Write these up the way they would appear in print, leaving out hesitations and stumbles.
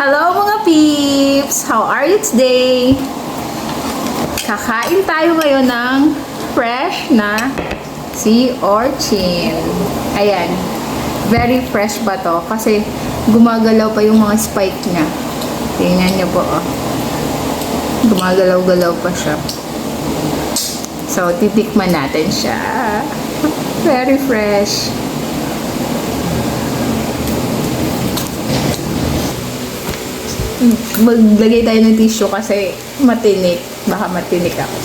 Hello mga peeps! How are you today? Kakain tayo ngayon ng fresh na sea urchin. Ayan. Very fresh pa to kasi gumagalaw pa yung mga spike niya. Tingnan niyo po, oh. Gumagalaw-galaw pa siya. So, titikman natin siya. Very fresh. Maglagay tayo ng tissue kasi matinik. Baka matinik ako.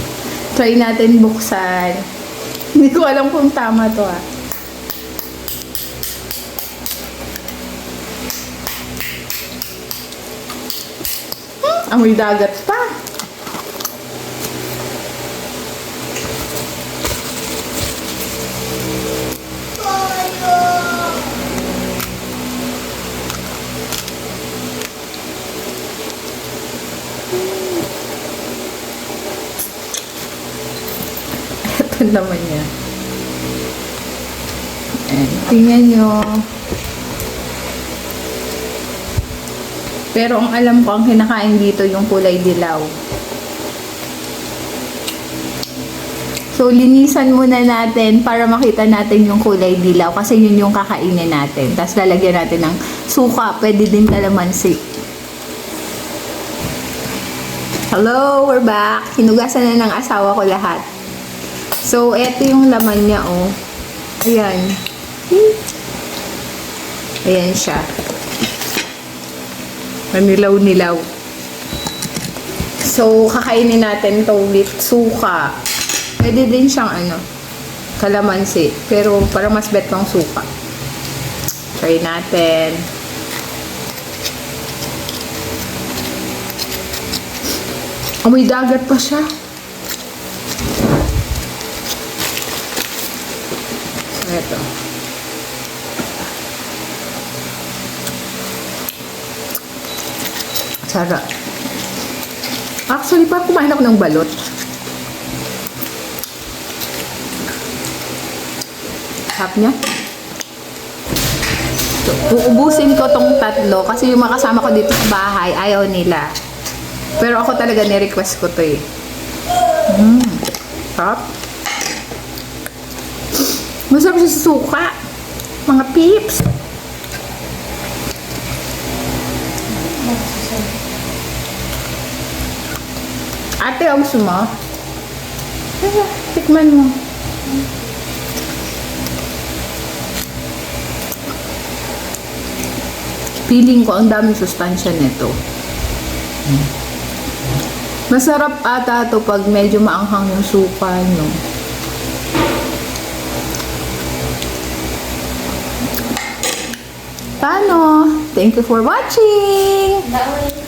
Try natin buksan. Hindi ko alam kung tama to, ah. Amoy dagat pa. Ito naman niya. Ayan. Tingnan nyo. Pero ang alam ko, ang kinakain dito yung kulay dilaw. So, linisan muna natin para makita natin yung kulay dilaw kasi yun yung kakainin natin. Tapos lalagyan natin ng suka. Pwede din kalamansi. Hello, we're back. Hinugasan na ng asawa ko lahat. So, eto yung laman niya, oh. Ayan. Ayan siya. Manilaw-nilaw. So, kakainin natin to with suka. Pwede din siyang kalamansi. Pero parang mas bet pang suka. Try natin. May dagat pa siya. Ito. Sarap. Actually, parang kumain ako ng balot. Sarap niya. So, uubusin ko tong tatlo kasi yung makasama ko dito sa bahay, ayaw nila. Pero ako talaga ni-request ko to eh. Sarap. Masarap siya sa suka. Mga peeps. Ate, ang gusto mo? Tikman mo. Feeling ko ang daming sustansya nito. Masarap ata to pag medyo maanghang yung suka, no? Paano? Thank you for watching! Bye!